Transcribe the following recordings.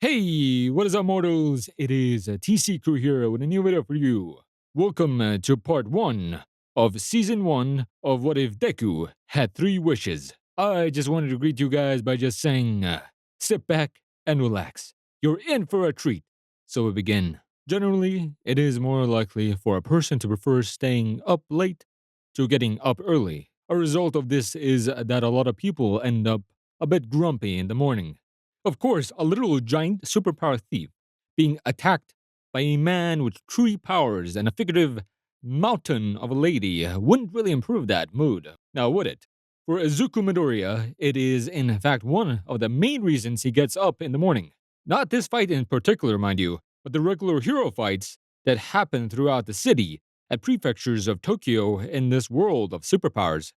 Hey, what is up, mortals? It is TCCrew here with a new video for you. Welcome to part 1 of season 1 of What If Deku Had 3 Wishes. I just wanted to greet you guys by just saying, sit back and relax. You're in for a treat. So we begin. Generally, it is more likely for a person to prefer staying up late to getting up early. A result of this is that a lot of people end up a bit grumpy in the morning. Of course, a literal giant superpower thief being attacked by a man with 3 powers and a figurative mountain of a lady wouldn't really improve that mood, now would it? For Izuku Midoriya, it is in fact one of the main reasons he gets up in the morning. Not this fight in particular, mind you, but the regular hero fights that happen throughout the city at prefectures of Tokyo in this world of superpowers.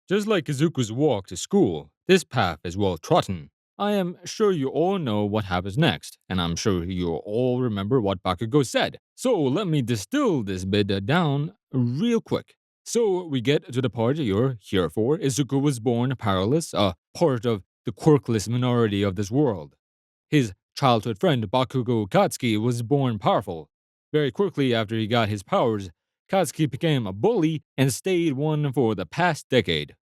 Just like Izuku's walk to school, this path is well trodden. I am sure you all know what happens next, and I'm sure you all remember what Bakugo said. So let me distill this bit down real quick. So we get to the part you're here for. Izuku was born powerless, a part of the quirkless minority of this world. His childhood friend Bakugo Katsuki was born powerful. Very quickly after he got his powers, Katsuki became a bully and stayed one for the past decade.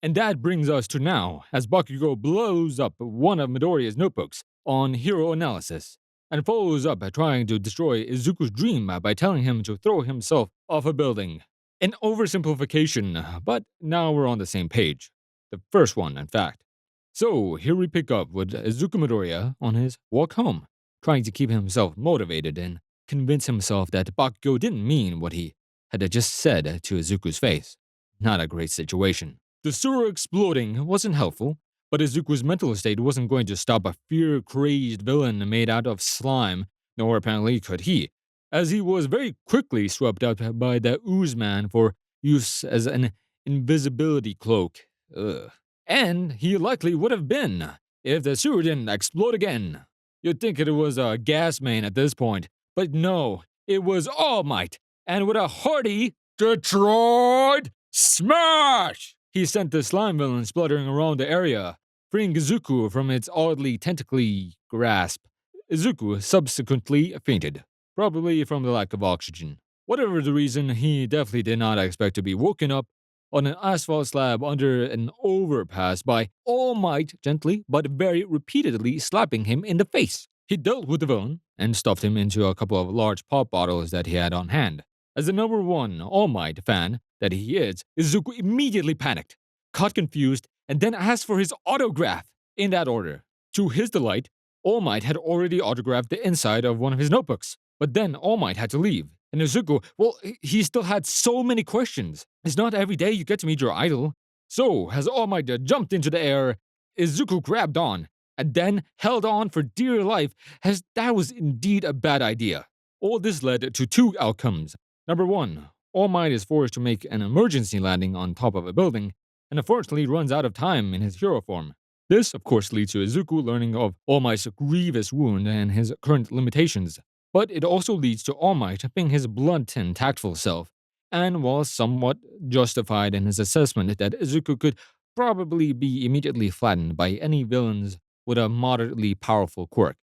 And that brings us to now, as Bakugo blows up one of Midoriya's notebooks on hero analysis, and follows up by trying to destroy Izuku's dream by telling him to throw himself off a building. An oversimplification, but now we're on the same page. The first one, in fact. So here we pick up with Izuku Midoriya on his walk home, trying to keep himself motivated and convince himself that Bakugo didn't mean what he had just said to Izuku's face. Not a great situation. The sewer exploding wasn't helpful, but Izuku's mental state wasn't going to stop a fear-crazed villain made out of slime, nor apparently could he, as he was very quickly swept up by the ooze man for use as an invisibility cloak. Ugh. And he likely would have been, if the sewer didn't explode again. You'd think it was a gas main at this point, but no, it was All Might, and with a hearty Detroit smash! He sent the slime villain spluttering around the area, freeing Izuku from its oddly tentacly grasp. Izuku subsequently fainted, probably from the lack of oxygen. Whatever the reason, he definitely did not expect to be woken up on an asphalt slab under an overpass by All Might gently but very repeatedly slapping him in the face. He dealt with the villain and stuffed him into a couple of large pop bottles that he had on hand. As the number one All Might fan that he is, Izuku immediately panicked, got confused, and then asked for his autograph in that order. To his delight, All Might had already autographed the inside of one of his notebooks. But then All Might had to leave, and Izuku, well, he still had so many questions. It's not every day you get to meet your idol. So, as All Might jumped into the air, Izuku grabbed on, and then held on for dear life, as that was indeed a bad idea. All this led to 2 outcomes. Number 1, All Might is forced to make an emergency landing on top of a building, and unfortunately runs out of time in his hero form. This, of course, leads to Izuku learning of All Might's grievous wound and his current limitations. But it also leads to All Might being his blunt and tactful self, and while somewhat justified in his assessment that Izuku could probably be immediately flattened by any villains with a moderately powerful quirk,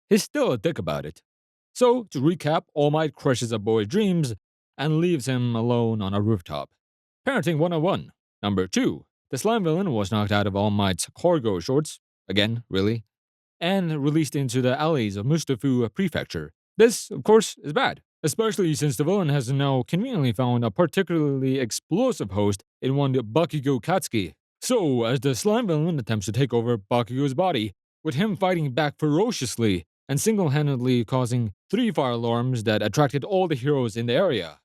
he's still a dick about it. So, to recap, All Might crushes a boy's dreams and leaves him alone on a rooftop. Parenting 101. Number 2. The slime villain was knocked out of All Might's cargo shorts, again, really, and released into the alleys of Mustafu Prefecture. This, of course, is bad, especially since the villain has now conveniently found a particularly explosive host in one Bakugo Katsuki. So, as the slime villain attempts to take over Bakugo's body, with him fighting back ferociously and single-handedly causing 3 fire alarms that attracted all the heroes in the area.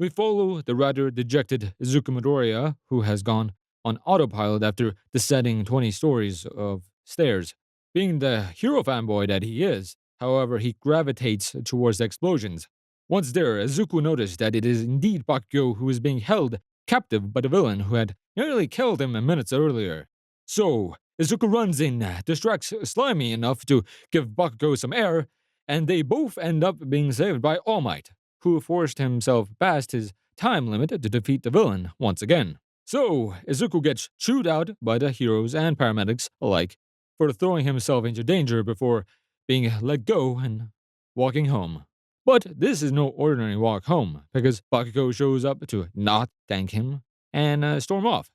We follow the rather dejected Izuku Midoriya, who has gone on autopilot after descending 20 stories of stairs. Being the hero fanboy that he is, however, he gravitates towards the explosions. Once there, Izuku noticed that it is indeed Bakugo who is being held captive by the villain who had nearly killed him minutes earlier. So, Izuku runs in, distracts Slimy enough to give Bakugo some air, and they both end up being saved by All Might, who forced himself past his time limit to defeat the villain once again. So, Izuku gets chewed out by the heroes and paramedics alike for throwing himself into danger before being let go and walking home. But this is no ordinary walk home, because Bakugo shows up to not thank him and storm off,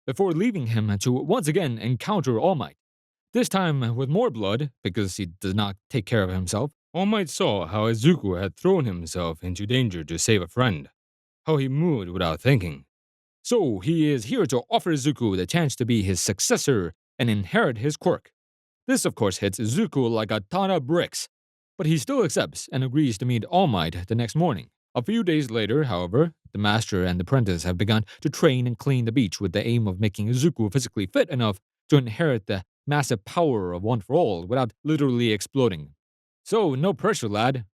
before leaving him to once again encounter All Might. This time with more blood, because he does not take care of himself. All Might saw how Izuku had thrown himself into danger to save a friend, how he moved without thinking. So he is here to offer Izuku the chance to be his successor and inherit his quirk. This, of course, hits Izuku like a ton of bricks, but he still accepts and agrees to meet All Might the next morning. A few days later, however, the master and the apprentice have begun to train and clean the beach with the aim of making Izuku physically fit enough to inherit the massive power of One for All without literally exploding. So, no pressure, lad.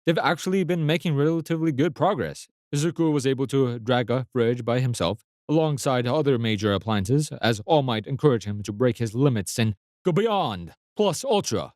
They've actually been making relatively good progress. Izuku was able to drag a fridge by himself, alongside other major appliances, as All Might encouraged him to break his limits and go beyond, plus ultra.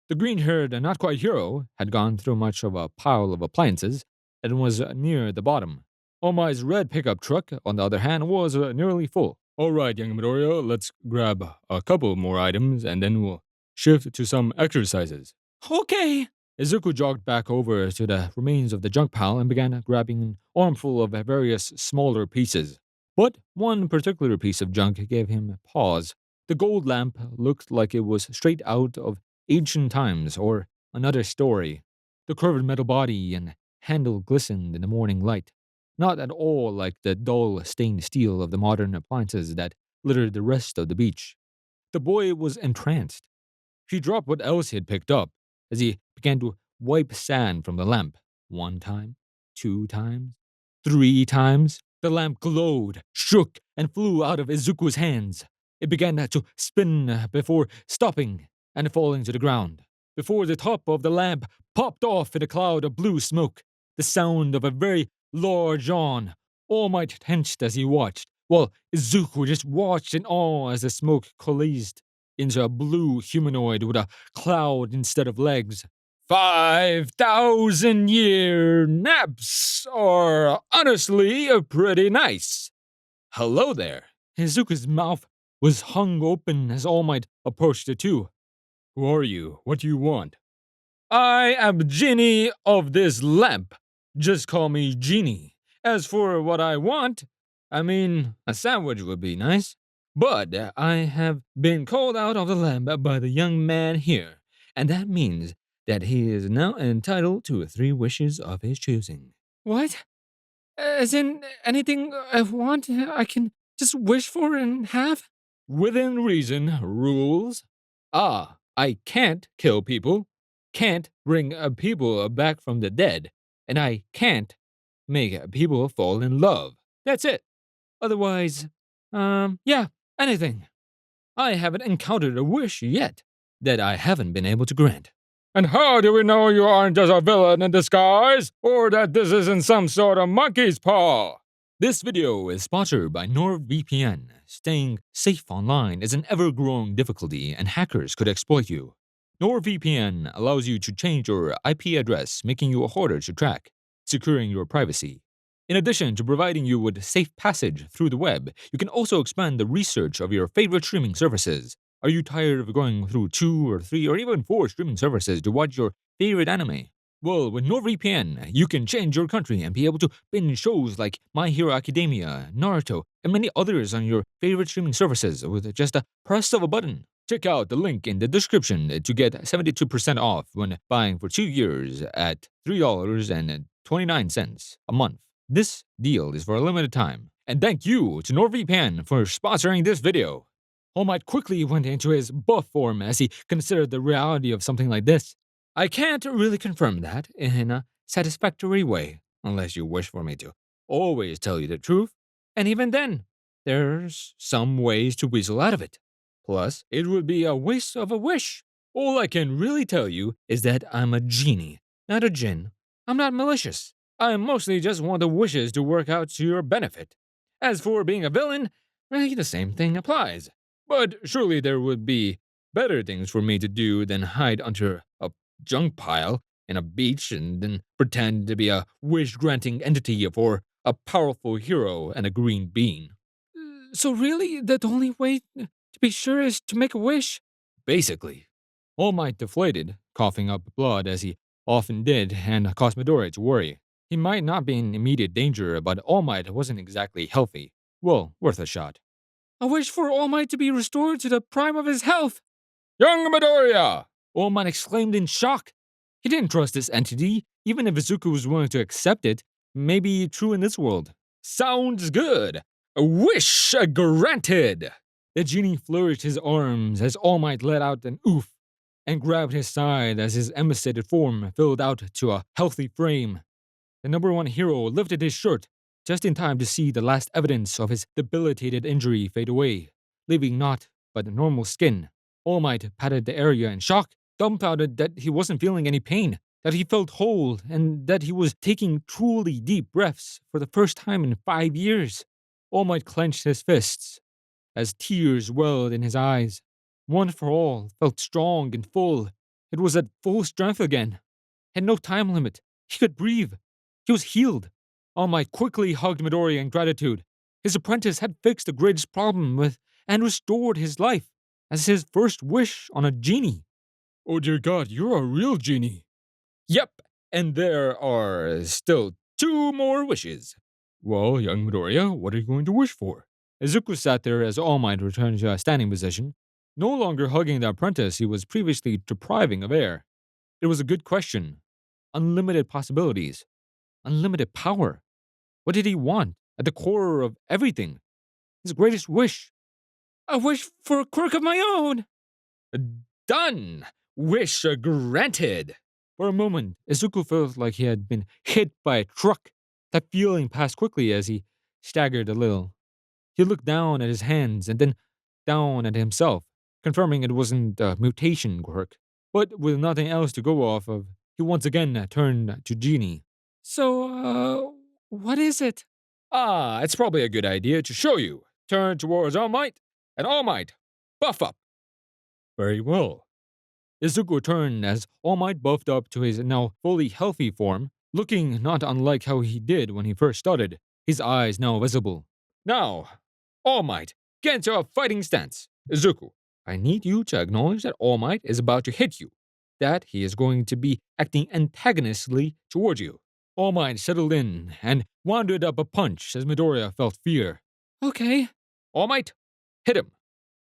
The green-haired and not quite hero had gone through much of a pile of appliances and was near the bottom. All Might's red pickup truck, on the other hand, was nearly full. All right, young Midoriya, let's grab a couple more items and then we'll shift to some exercises. Okay. Izuku jogged back over to the remains of the junk pile and began grabbing an armful of various smaller pieces. But one particular piece of junk gave him pause. The gold lamp looked like it was straight out of ancient times or another story. The curved metal body and handle glistened in the morning light, not at all like the dull stained steel of the modern appliances that littered the rest of the beach. The boy was entranced. He dropped what else he had picked up as he began to wipe sand from the lamp. 1 time, 2 times, 3 times. The lamp glowed, shook, and flew out of Izuku's hands. It began to spin before stopping and falling to the ground. Before the top of the lamp popped off in a cloud of blue smoke, the sound of a very large yawn. All Might tensed as he watched, while Izuku just watched in awe as the smoke coalesced into a blue humanoid with a cloud instead of legs. 5,000-year naps are honestly pretty nice. Hello there. Izuku's mouth was hung open as All Might approached the two. Who are you? What do you want? I am Genie of this lamp. Just call me Genie. As for what I want, I mean, a sandwich would be nice. But I have been called out of the lamp by the young man here, and that means that he is now entitled to 3 wishes of his choosing. What? As in, anything I want, I can just wish for and have? Within reason, rules. I can't kill people, can't bring people back from the dead, and I can't make people fall in love. That's it. Otherwise, yeah, anything. I haven't encountered a wish yet that I haven't been able to grant. And how do we know you aren't just a villain in disguise, or that this isn't some sort of monkey's paw? This video is sponsored by NordVPN. Staying safe online is an ever-growing difficulty, and hackers could exploit you. NordVPN allows you to change your IP address, making you harder to track, securing your privacy. In addition to providing you with safe passage through the web, you can also expand the research of your favorite streaming services. Are you tired of going through 2 or 3 or even 4 streaming services to watch your favorite anime? Well, with NordVPN, you can change your country and be able to binge shows like My Hero Academia, Naruto, and many others on your favorite streaming services with just a press of a button. Check out the link in the description to get 72% off when buying for 2 years at $3.29 a month. This deal is for a limited time. And thank you to NordVPN for sponsoring this video. All Might quickly went into his buff form as he considered the reality of something like this. I can't really confirm that in a satisfactory way, unless you wish for me to always tell you the truth. And even then, there's some ways to weasel out of it. Plus, it would be a waste of a wish. All I can really tell you is that I'm a genie, not a djinn. I'm not malicious. I mostly just want the wishes to work out to your benefit. As for being a villain, really the same thing applies. But surely there would be better things for me to do than hide under a junk pile in a beach and then pretend to be a wish-granting entity for a powerful hero and a green bean. So really, the only way to be sure is to make a wish? Basically. All Might deflated coughing up blood as he often did and caused Midoriya to worry. He might not be in immediate danger, but All Might wasn't exactly healthy. Well, worth a shot. I wish for All Might to be restored to the prime of his health. Young Midoriya! All Might exclaimed in shock. He didn't trust this entity, even if Izuku was willing to accept it. Maybe true in this world. Sounds good. A wish granted. The genie flourished his arms as All Might let out an oof and grabbed his side as his emaciated form filled out to a healthy frame. The number one hero lifted his shirt just in time to see the last evidence of his debilitated injury fade away, leaving naught but normal skin. All Might patted the area in shock, dumbfounded that he wasn't feeling any pain, that he felt whole, and that he was taking truly deep breaths for the first time in 5 years. All Might clenched his fists as tears welled in his eyes. One for All felt strong and full. It was at full strength again. Had no time limit. He could breathe. He was healed. All Might quickly hugged Midoriya in gratitude. His apprentice had fixed the greatest problem with and restored his life as his first wish on a genie. Oh dear God, you're a real genie. Yep, and there are still 2 more wishes. Well, young Midoriya, what are you going to wish for? Izuku sat there as All Might returned to a standing position, no longer hugging the apprentice he was previously depriving of air. It was a good question. Unlimited possibilities. Unlimited power. What did he want at the core of everything? His greatest wish. A wish for a quirk of my own. Done. Wish granted. For a moment, Izuku felt like he had been hit by a truck. That feeling passed quickly as he staggered a little. He looked down at his hands and then down at himself, confirming it wasn't a mutation quirk. But with nothing else to go off of, he once again turned to Genie. So, what is it? It's probably a good idea to show you. Turn towards All Might, and All Might, buff up. Very well. Izuku turned as All Might buffed up to his now fully healthy form, looking not unlike how he did when he first started, his eyes now visible. Now, All Might, get into a fighting stance. Izuku, I need you to acknowledge that All Might is about to hit you, that he is going to be acting antagonistically towards you. All Might settled in and wounded up a punch as Midoriya felt fear. Okay. All Might, hit him.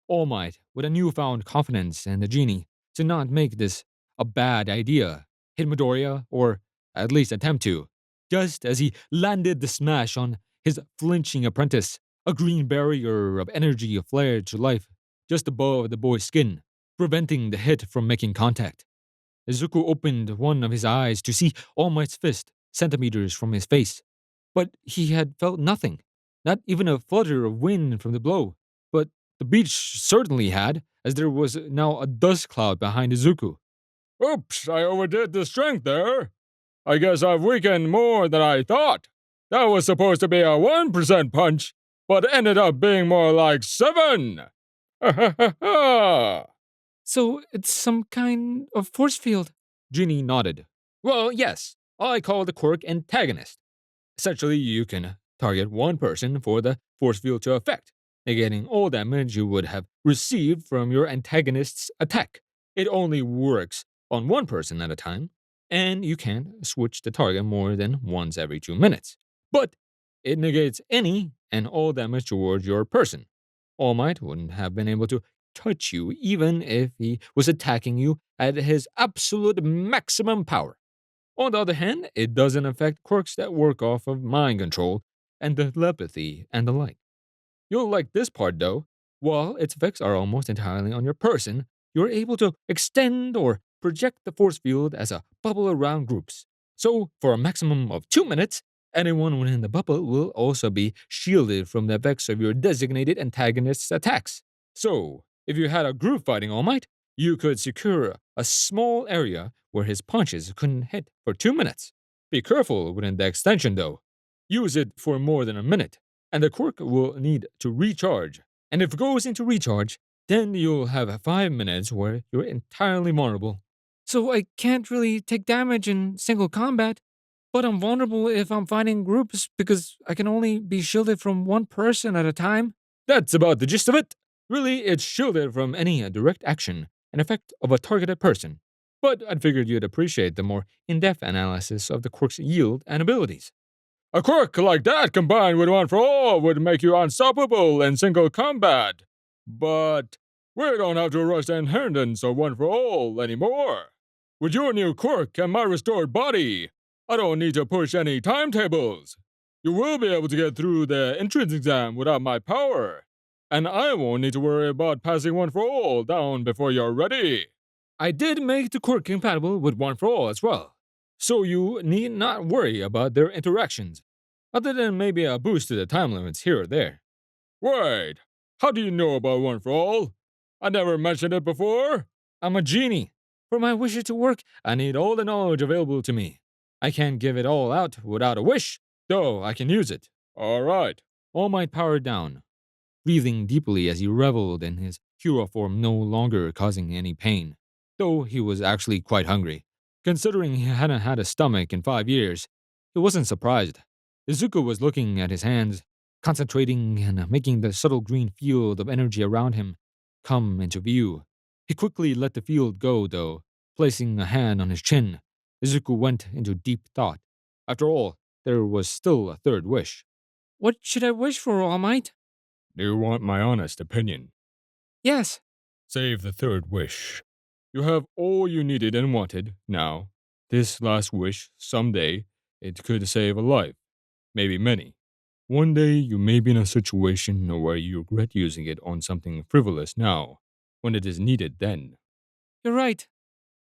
All Might, with a newfound confidence in the genie, to not make this a bad idea, hit Midoriya, or at least attempt to. Just as he landed the smash on his flinching apprentice, a green barrier of energy flared to life just above the boy's skin, preventing the hit from making contact. Izuku opened one of his eyes to see All Might's fist centimeters from his face, but he had felt nothing, not even a flutter of wind from the blow. But the beach certainly had, as there was now a dust cloud behind Izuku. Oops, I overdid the strength there. I guess I've weakened more than I thought. That was supposed to be a 1% punch, but ended up being more like 7. Ha ha ha ha! So it's some kind of force field? Ginny nodded. Well, yes. I call the quirk antagonist. Essentially, you can target one person for the force field to affect, negating all damage you would have received from your antagonist's attack. It only works on one person at a time, and you can't switch the target more than once every 2 minutes. But it negates any and all damage towards your person. All Might wouldn't have been able to touch you even if he was attacking you at his absolute maximum power. On the other hand, it doesn't affect quirks that work off of mind control and telepathy and the like. You'll like this part though. While its effects are almost entirely on your person, you're able to extend or project the force field as a bubble around groups. So, for a maximum of 2 minutes, anyone within the bubble will also be shielded from the effects of your designated antagonist's attacks. So, if you had a group fighting All Might, you could secure a small area where his punches couldn't hit for 2 minutes. Be careful within the extension though. Use it for more than a minute, and the quirk will need to recharge. And if it goes into recharge, then you'll have 5 minutes where you're entirely vulnerable. So I can't really take damage in single combat, but I'm vulnerable if I'm fighting groups because I can only be shielded from one person at a time. That's about the gist of it. Really, it's shielded from any direct action and effect of a targeted person. but I figured you'd appreciate the more in-depth analysis of the quirk's yield and abilities. A quirk like that combined with One for All would make you unstoppable in single combat. But we don't have to rush the inheritance of One for All anymore. With your new quirk and my restored body, I don't need to push any timetables. You will be able to get through the entrance exam without my power, and I won't need to worry about passing One for All down before you're ready. I did make the quirk compatible with One for All as well, so you need not worry about their interactions, other than maybe a boost to the time limits here or there. Wait, how do you know about One for All? I never mentioned it before. I'm a genie. For my wishes to work, I need all the knowledge available to me. I can't give it all out without a wish, though I can use it. All right. All Might powered down, breathing deeply as he reveled in his hero form no longer causing any pain, though he was actually quite hungry. Considering he hadn't had a stomach in 5 years, he wasn't surprised. Izuku was looking at his hands, concentrating and making the subtle green field of energy around him come into view. He quickly let the field go, though, placing a hand on his chin. Izuku went into deep thought. After all, there was still a third wish. What should I wish for, All Might? Do you want my honest opinion? Yes. Save the third wish. You have all you needed and wanted now. This last wish, someday, it could save a life. Maybe many. One day you may be in a situation where you regret using it on something frivolous now, when it is needed then. You're right.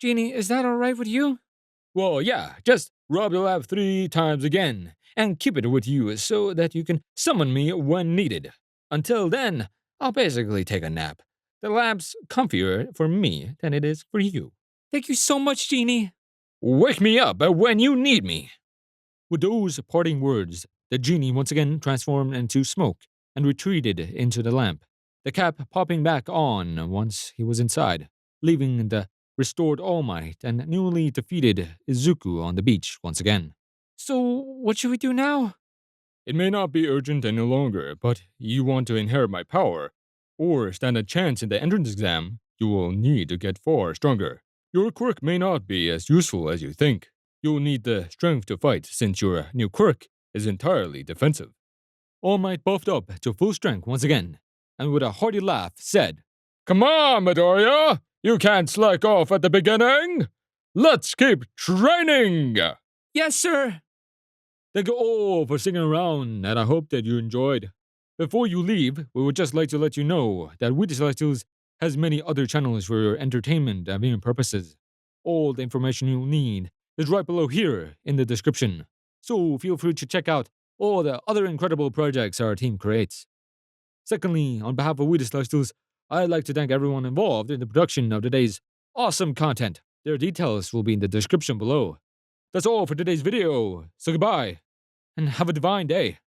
Genie, is that alright with you? Well, yeah, just rub the lamp 3 times again, and keep it with you so that you can summon me when needed. Until then, I'll basically take a nap. The lamp's comfier for me than it is for you. Thank you so much, Genie. Wake me up when you need me. With those parting words, the genie once again transformed into smoke and retreated into the lamp, the cap popping back on once he was inside, leaving the restored All Might and newly defeated Izuku on the beach once again. So, what should we do now? It may not be urgent any longer, but you want to inherit my power, or stand a chance in the entrance exam, you will need to get far stronger. Your quirk may not be as useful as you think. You'll need the strength to fight since your new quirk is entirely defensive. All Might buffed up to full strength once again, and with a hearty laugh said, Come on, Midoriya! You can't slack off at the beginning! Let's keep training! Yes, sir! Thank you all for sticking around, and I hope that you enjoyed. Before you leave, we would just like to let you know that We the Celestials has many other channels for your entertainment and viewing purposes. All the information you'll need is right below here in the description, so feel free to check out all the other incredible projects our team creates. Secondly, on behalf of We the Celestials, I'd like to thank everyone involved in the production of today's awesome content. Their details will be in the description below. That's all for today's video, so goodbye, and have a divine day.